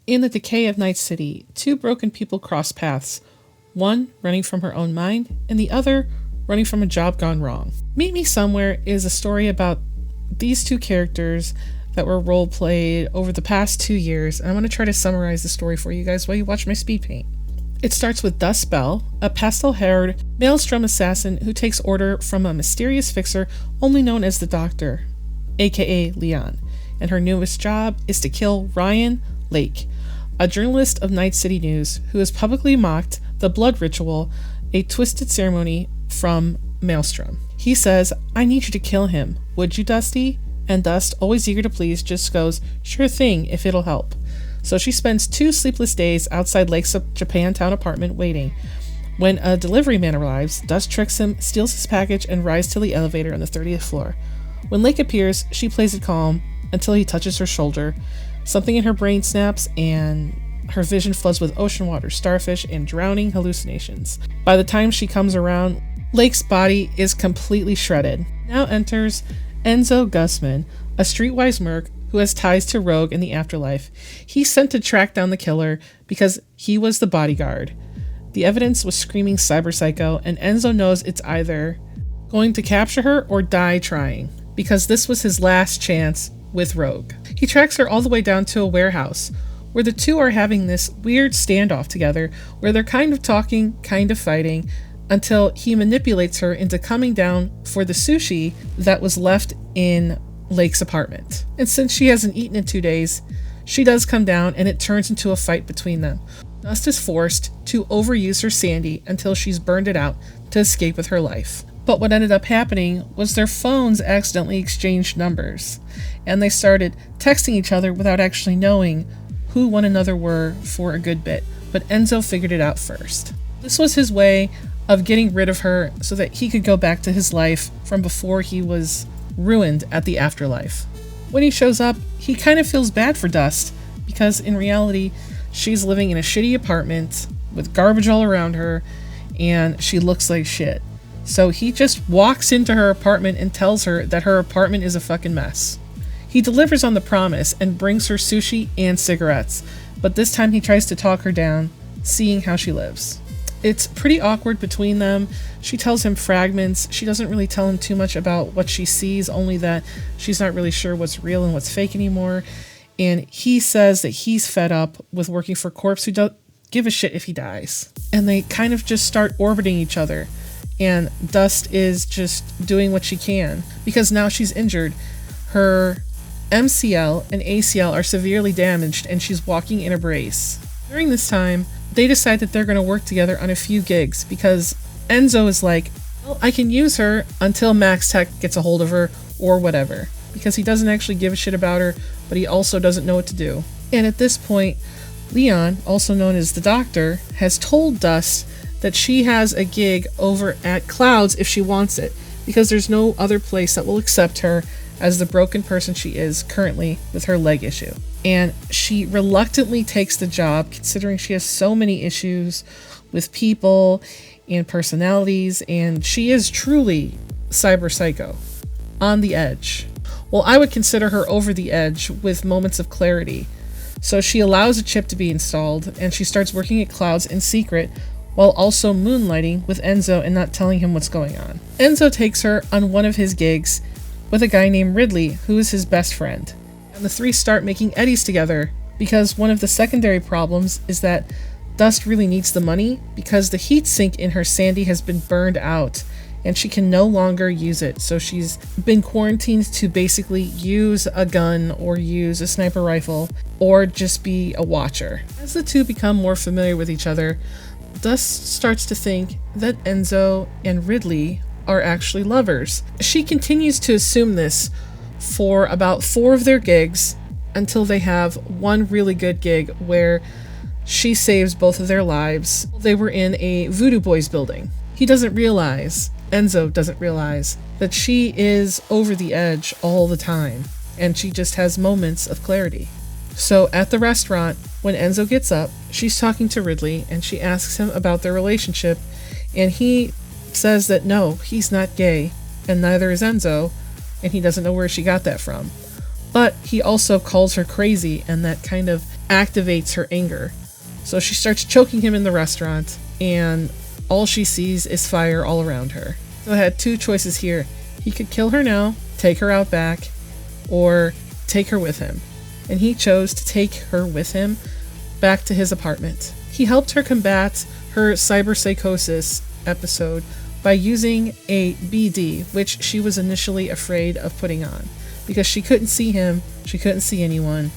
In the decay of Night City, two broken people cross paths, one running from her own mind, and the other running from a job gone wrong. Meet Me Somewhere is a story about these two characters that were role played over the past 2 years, and I'm going to try to summarize the story for you guys while you watch my speed paint. It starts with Dust Bell, a pastel-haired Maelstrom assassin who takes order from a mysterious fixer only known as the Doctor, aka Leon, and her newest job is to kill Ryan Lake, a journalist of Night City News who has publicly mocked the blood ritual, a twisted ceremony from Maelstrom. He says, "I need you to kill him. Would you, Dusty?" And Dust, always eager to please, just goes, "Sure thing, if it'll help." So she spends 2 sleepless days outside Lake's Japantown apartment waiting. When a delivery man arrives, Dust tricks him, steals his package, and rides to the elevator on the 30th floor. When Lake appears, she plays it calm until he touches her shoulder. Something in her brain snaps, and her vision floods with ocean water, starfish, and drowning hallucinations. By the time she comes around, Lake's body is completely shredded. Now enters Enzo Gusman, a streetwise merc who has ties to Rogue in the afterlife. He's sent to track down the killer because he was the bodyguard. The evidence was screaming Cyberpsycho, and Enzo knows it's either going to capture her or die trying, because this was his last chance with Rogue. He tracks her all the way down to a warehouse, where the two are having this weird standoff together, where they're kind of talking, kind of fighting, until he manipulates her into coming down for the sushi that was left in Lake's apartment. And since she hasn't eaten in 2 days, she does come down and it turns into a fight between them. Dust is forced to overuse her Sandy until she's burned it out to escape with her life. But what ended up happening was their phones accidentally exchanged numbers, and they started texting each other without actually knowing who one another were for a good bit. But Enzo figured it out first. This was his way of getting rid of her so that he could go back to his life from before he was ruined at the afterlife. When he shows up, he kind of feels bad for Dust, because in reality, she's living in a shitty apartment with garbage all around her, and she looks like shit. So he just walks into her apartment and tells her that her apartment is a fucking mess. He delivers on the promise and brings her sushi and cigarettes, but this time he tries to talk her down, seeing how she lives. It's pretty awkward between them. She tells him fragments. She doesn't really tell him too much about what she sees, only that she's not really sure what's real and what's fake anymore. And he says that he's fed up with working for corpse who don't give a shit if he dies. And they kind of just start orbiting each other. And Dust is just doing what she can, because now she's injured. Her MCL and ACL are severely damaged, and she's walking in a brace. During this time, they decide that they're going to work together on a few gigs, because Enzo is like, well, I can use her until Max Tech gets a hold of her, or whatever, because he doesn't actually give a shit about her, but he also doesn't know what to do. And at this point, Leon, also known as the Doctor, has told Dust that she has a gig over at Clouds if she wants it, because there's no other place that will accept her as the broken person she is currently with her leg issue. And she reluctantly takes the job, considering she has so many issues with people and personalities, and she is truly cyberpsycho, on the edge. Well, I would consider her over the edge with moments of clarity. So she allows a chip to be installed, and she starts working at Clouds in secret, while also moonlighting with Enzo and not telling him what's going on. Enzo takes her on one of his gigs with a guy named Ridley, who is his best friend. And the three start making eddies together, because one of the secondary problems is that Dust really needs the money, because the heat sink in her Sandy has been burned out, and she can no longer use it. So she's been quarantined to basically use a gun or use a sniper rifle or just be a watcher. As the two become more familiar with each other, Dust starts to think that Enzo and Ridley are actually lovers. She continues to assume this for about 4 of their gigs, until they have one really good gig where she saves both of their lives. They were in a Voodoo Boys building. Enzo doesn't realize that she is over the edge all the time, and she just has moments of clarity. So at the restaurant, when Enzo gets up, she's talking to Ridley, and she asks him about their relationship, and he says that no, he's not gay, and neither is Enzo, and he doesn't know where she got that from. But he also calls her crazy, and that kind of activates her anger. So she starts choking him in the restaurant, and all she sees is fire all around her. So I had two choices here. He could kill her now, take her out back, or take her with him. And he chose to take her with him back to his apartment. He helped her combat her cyberpsychosis episode by using a BD, which she was initially afraid of putting on, because she couldn't see him, she couldn't see anyone,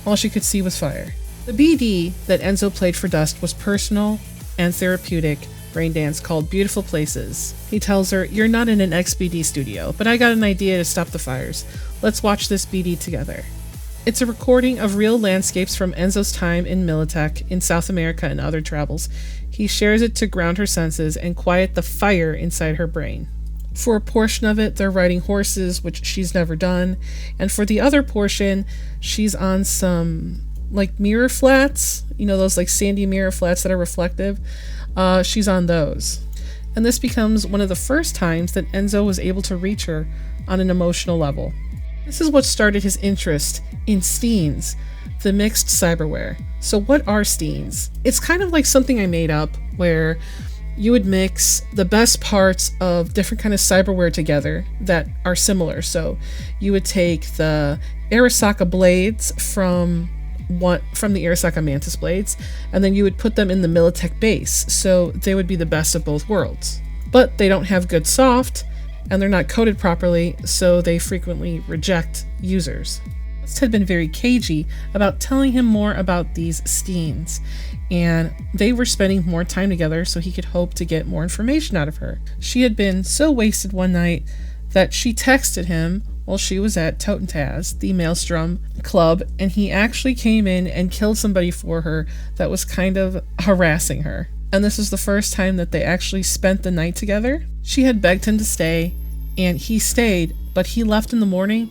all she could see was fire. The BD that Enzo played for Dust was personal and therapeutic brain dance called Beautiful Places. He tells her, "You're not in an XBD studio, but I got an idea to stop the fires. Let's watch this BD together." It's a recording of real landscapes from Enzo's time in Militech, in South America, and other travels. He shares it to ground her senses and quiet the fire inside her brain. For a portion of it, they're riding horses, which she's never done, and for the other portion, she's on some, like, mirror flats, you know, those, like, sandy mirror flats that are reflective. She's on those. And this becomes one of the first times that Enzo was able to reach her on an emotional level. This is what started his interest in steens, the mixed cyberware. So what are steens? It's kind of like something I made up where you would mix the best parts of different kind of cyberware together that are similar. So you would take the Arasaka blades from the Arasaka Mantis blades, and then you would put them in the Militech base, so they would be the best of both worlds. But they don't have good soft, and they're not coated properly, so they frequently reject users. Dust had been very cagey about telling him more about these steens, and they were spending more time together so he could hope to get more information out of her. She had been so wasted one night that she texted him while she was at Totentaz, the Maelstrom club, and he actually came in and killed somebody for her that was kind of harassing her. And this was the first time that they actually spent the night together. She had begged him to stay, and he stayed, but he left in the morning,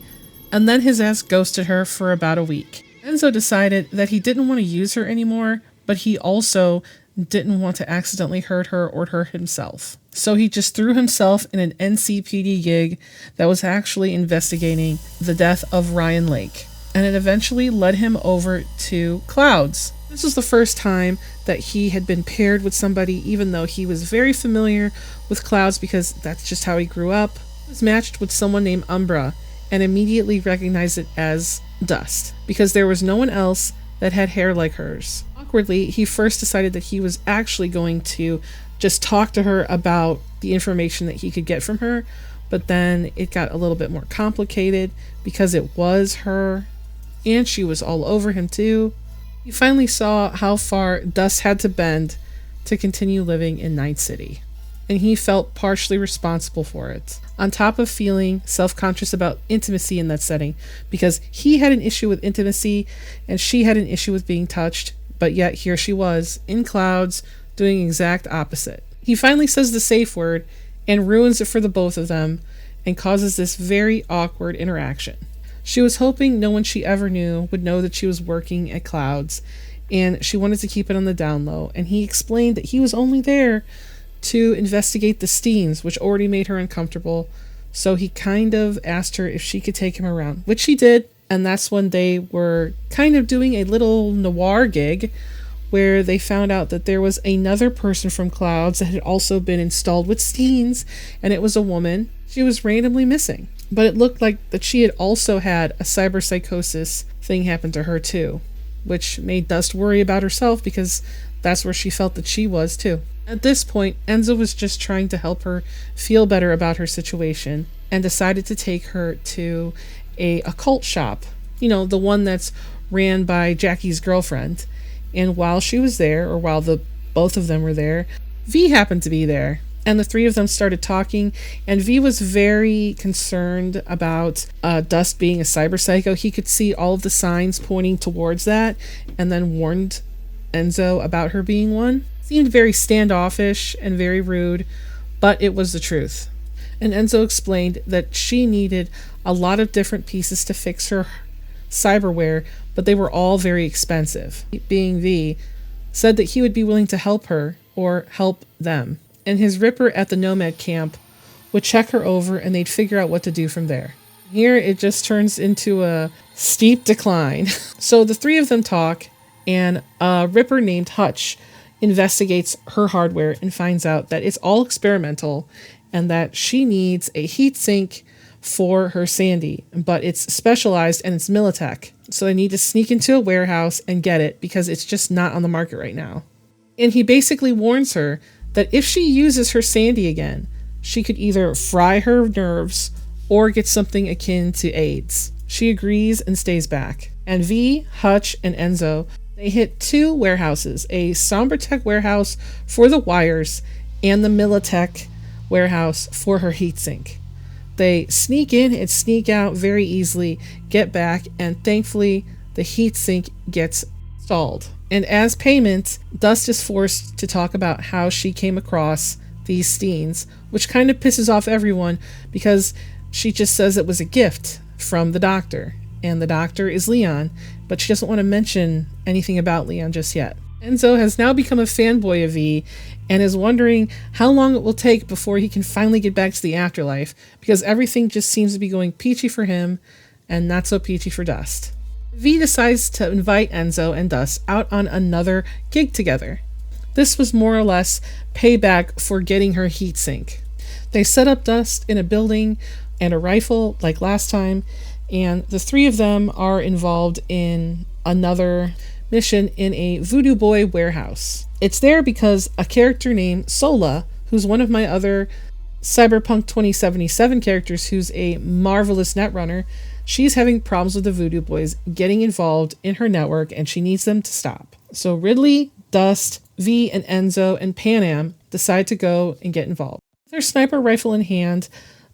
and then his ass ghosted her for about a week. Enzo decided that he didn't want to use her anymore, but he also didn't want to accidentally hurt her or hurt himself. So he just threw himself in an NCPD gig that was actually investigating the death of Ryan Lake, and it eventually led him over to Clouds. This was the first time that he had been paired with somebody, even though he was very familiar with Clouds because that's just how he grew up. He was matched with someone named Umbra and immediately recognized it as Dust because there was no one else that had hair like hers. Awkwardly, he first decided that he was actually going to just talk to her about the information that he could get from her, but then it got a little bit more complicated because it was her, and she was all over him too. He finally saw how far Dust had to bend to continue living in Night City, and he felt partially responsible for it, on top of feeling self-conscious about intimacy in that setting, because he had an issue with intimacy and she had an issue with being touched, but yet here she was, in Clouds, doing exact opposite. He finally says the safe word and ruins it for the both of them and causes this very awkward interaction. She was hoping no one she ever knew would know that she was working at Clouds, and she wanted to keep it on the down low, and he explained that he was only there to investigate the steens, which already made her uncomfortable, so he kind of asked her if she could take him around, which she did, and that's when they were kind of doing a little noir gig where they found out that there was another person from Clouds that had also been installed with steens, and it was a woman. She was randomly missing, but it looked like that she had also had a cyberpsychosis thing happen to her too, which made Dust worry about herself because that's where she felt that she was too. At this point, Enzo was just trying to help her feel better about her situation and decided to take her to a occult shop, you know, the one that's ran by Jackie's girlfriend. And while she was there, or while both of them were there, V happened to be there. And the three of them started talking, and V was very concerned about Dust being a cyberpsycho. He could see all of the signs pointing towards that, and then warned Enzo about her being one. Seemed very standoffish and very rude, but it was the truth. And Enzo explained that she needed a lot of different pieces to fix her cyberware, but they were all very expensive. Being V, said that he would be willing to help her or help them. And his Ripper at the Nomad camp would check her over and they'd figure out what to do from there. Here it just turns into a steep decline. So the three of them talk, and a ripper named Hutch investigates her hardware and finds out that it's all experimental and that she needs a heatsink for her Sandy, but it's specialized and it's Militech. So they need to sneak into a warehouse and get it because it's just not on the market right now. And he basically warns her that if she uses her Sandy again, she could either fry her nerves or get something akin to AIDS. She agrees and stays back. And V, Hutch, and Enzo, they hit 2 warehouses, a Cyberpsycho warehouse for the wires and the Militech warehouse for her heatsink. They sneak in and sneak out very easily, get back, and thankfully the heatsink gets installed. And as payment, Dust is forced to talk about how she came across these Steens, which kind of pisses off everyone because she just says it was a gift from the doctor. And the doctor is Leon, but she doesn't want to mention anything about Leon just yet. Enzo has now become a fanboy of V and is wondering how long it will take before he can finally get back to the afterlife, because everything just seems to be going peachy for him and not so peachy for Dust. V decides to invite Enzo and Dust out on another gig together. This was more or less payback for getting her heatsink. They set up Dust in a building and a rifle like last time, and the 3 of them are involved in another mission in a Voodoo Boy warehouse. It's there because a character named Sola, who's one of my other Cyberpunk 2077 characters who's a marvelous netrunner, she's having problems with the Voodoo Boys getting involved in her network and she needs them to stop. So Ridley, Dust, V, and Enzo, and Pan Am decide to go and get involved. With her sniper rifle in hand,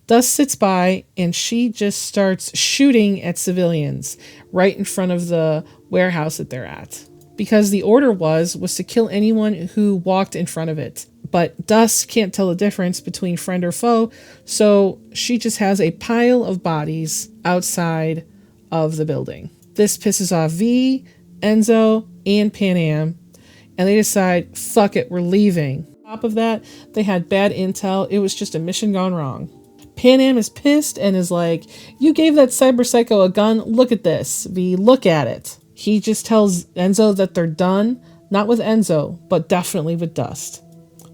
Dust sits by and she just starts shooting at civilians right in front of the warehouse that they're at. Because the order was to kill anyone who walked in front of it. But Dust can't tell the difference between friend or foe, so she just has a pile of bodies outside of the building. This pisses off V, Enzo, and Pan Am, and they decide, fuck it, we're leaving. On top of that, they had bad intel. It was just a mission gone wrong. Pan Am is pissed and is like, you gave that Cyberpsycho a gun, look at this. V, look at it. He just tells Enzo that they're done, not with Enzo, but definitely with Dust.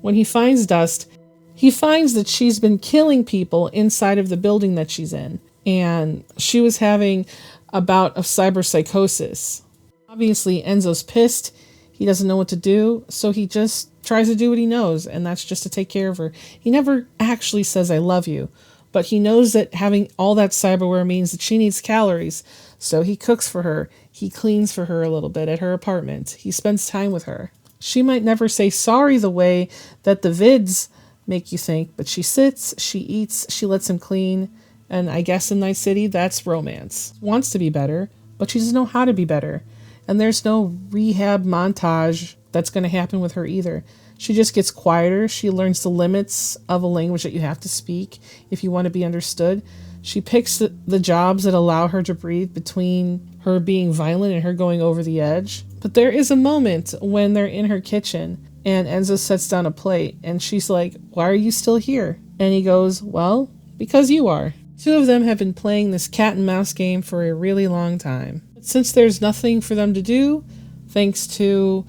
When he finds Dust, he finds that she's been killing people inside of the building that she's in, and she was having a bout of cyberpsychosis. Obviously, Enzo's pissed. He doesn't know what to do, so he just tries to do what he knows, and that's just to take care of her. He never actually says, I love you, but he knows that having all that cyberware means that she needs calories, so he cooks for her. He cleans for her a little bit at her apartment. He spends time with her. She might never say sorry the way that the vids make you think, but she sits, she eats, she lets him clean, and I guess in Night City, that's romance. Wants to be better, but she doesn't know how to be better. And there's no rehab montage that's going to happen with her either. She just gets quieter. She learns the limits of a language that you have to speak if you want to be understood. She picks the jobs that allow her to breathe between her being violent and her going over the edge. But there is a moment when they're in her kitchen and Enzo sets down a plate and she's like, why are you still here? And he goes, well, because you are. 2 of them have been playing this cat and mouse game for a really long time. But since there's nothing for them to do, thanks to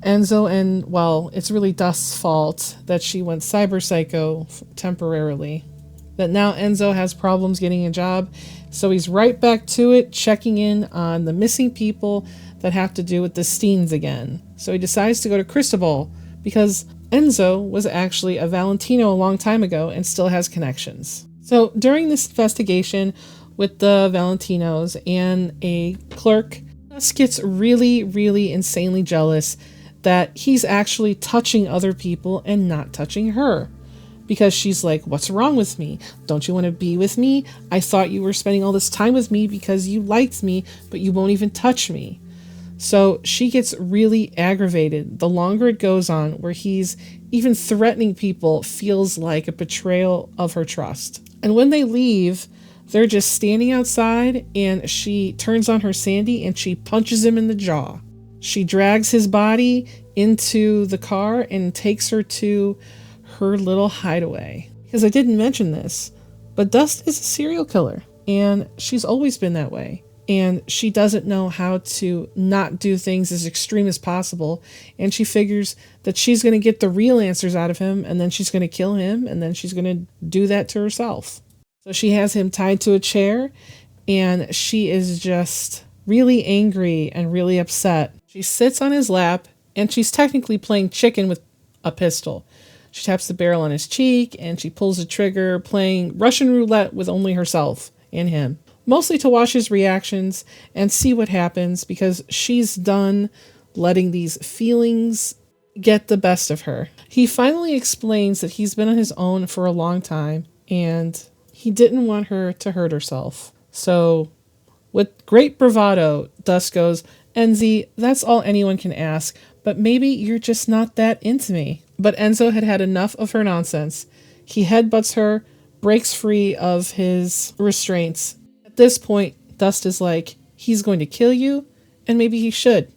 Enzo and, well, it's really Dust's fault that she went cyberpsycho temporarily. That now Enzo has problems getting a job, so he's right back to it, checking in on the missing people that have to do with the Steens again. So he decides to go to Cristobal because Enzo was actually a Valentino a long time ago and still has connections. So during this investigation with the Valentinos and a clerk, Gus gets really, really insanely jealous that he's actually touching other people and not touching her. Because she's like, what's wrong with me? Don't you want to be with me? I thought you were spending all this time with me because you liked me, but you won't even touch me. So she gets really aggravated the longer it goes on, where he's even threatening people feels like a betrayal of her trust. And when they leave, they're just standing outside and she turns on her Sandy and she punches him in the jaw. She drags his body into the car and takes her to her little hideaway. Because I didn't mention this, but Dust is a serial killer, and she's always been that way. and she doesn't know how to not do things as extreme as possible. And she figures that she's going to get the real answers out of him, and then she's going to kill him, and then she's going to do that to herself. So she has him tied to a chair, and she is just really angry and really upset. She sits on his lap, and she's technically playing chicken with a pistol. She taps the barrel on his cheek, and she pulls the trigger, playing Russian roulette with only herself and him. Mostly to watch his reactions and see what happens, because she's done letting these feelings get the best of her. He finally explains that he's been on his own for a long time, and he didn't want her to hurt herself. So, with great bravado, Dust goes, "Enzy, that's all anyone can ask, but maybe you're just not that into me." But Enzo had had enough of her nonsense. He headbutts her, breaks free of his restraints. At this point, Dust is like, he's going to kill you, and maybe he should.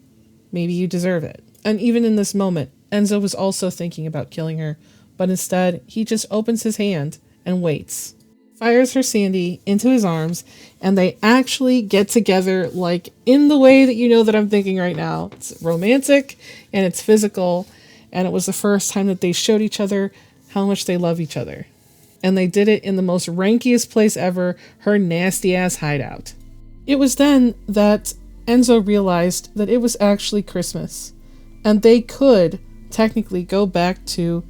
Maybe you deserve it. And even in this moment, Enzo was also thinking about killing her, but instead, he just opens his hand and waits. Fires her Sandy into his arms, and they actually get together, like in the way that you know that I'm thinking right now. It's romantic and it's physical, and it was the first time that they showed each other how much they love each other. And they did it in the most rankiest place ever, her nasty ass hideout. It was then that Enzo realized that it was actually Christmas, and they could technically go back to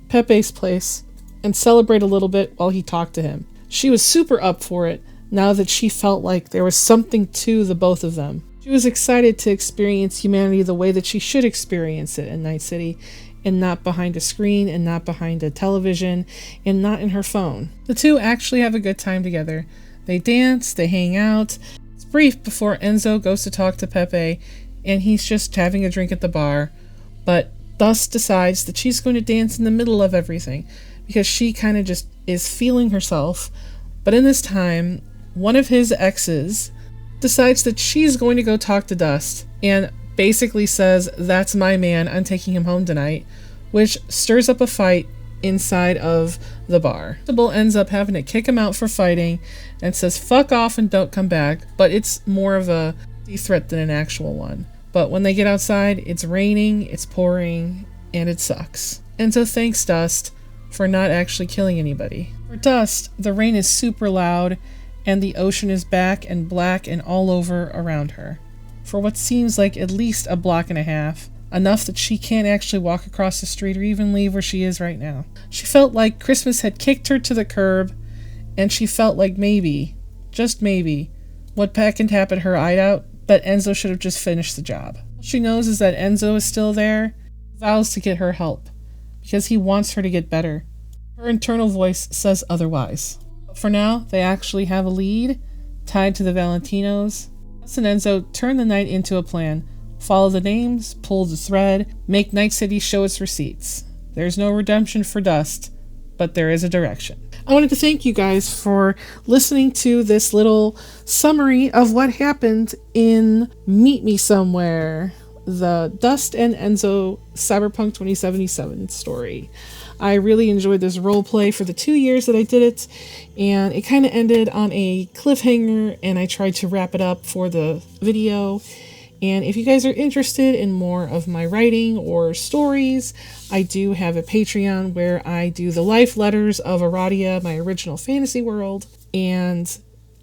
Pepe's place and celebrate a little bit while he talked to him. She was super up for it now that she felt like there was something to the both of them. She was excited to experience humanity the way that she should experience it in Night City, and not behind a screen, and not behind a television, and not in her phone. The two actually have a good time together. They dance, they hang out. It's brief before Enzo goes to talk to Pepe, and he's just having a drink at the bar, but Dust decides that she's going to dance in the middle of everything, because she kind of just is feeling herself. But in this time, one of his exes decides that she's going to go talk to Dust, and basically says, "That's my man, I'm taking him home tonight," which stirs up a fight inside of the bar. Sybil ends up having to kick him out for fighting and says, "Fuck off and don't come back," but it's more of a threat than an actual one. But when they get outside, it's raining, it's pouring, and it sucks. Enzo thanks Dust for not actually killing anybody. For Dust, the rain is super loud, and the ocean is back and black and all over around her, for what seems like at least a block and a half, enough that she can't actually walk across the street or even leave where she is right now. She felt like Christmas had kicked her to the curb, and she felt like maybe, just maybe, what can happen at her hideout, but Enzo should have just finished the job. All she knows is that Enzo is still there, vows to get her help, because he wants her to get better. Her internal voice says otherwise. But for now, they actually have a lead, tied to the Valentinos. Dust and Enzo turn the night into a plan. Follow the names, pull the thread, make Night City show its receipts. There's no redemption for Dust, but there is a direction. I wanted to thank you guys for listening to this little summary of what happened in Meet Me Somewhere, the Dust and Enzo Cyberpunk 2077 story. I really enjoyed this role play for the 2 years that I did it, and it kind of ended on a cliffhanger, and I tried to wrap it up for the video. And if you guys are interested in more of my writing or stories, I do have a Patreon where I do the life letters of Aradia, my original fantasy world. And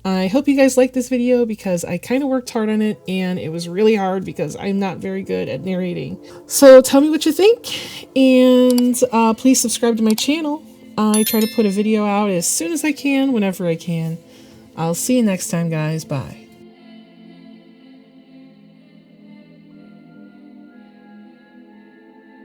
I hope you guys like this video, because I kind of worked hard on it, and it was really hard because I'm not very good at narrating. So tell me what you think, and please subscribe to my channel. I try to put a video out as soon as I can, whenever I can. I'll see you next time, guys. Bye.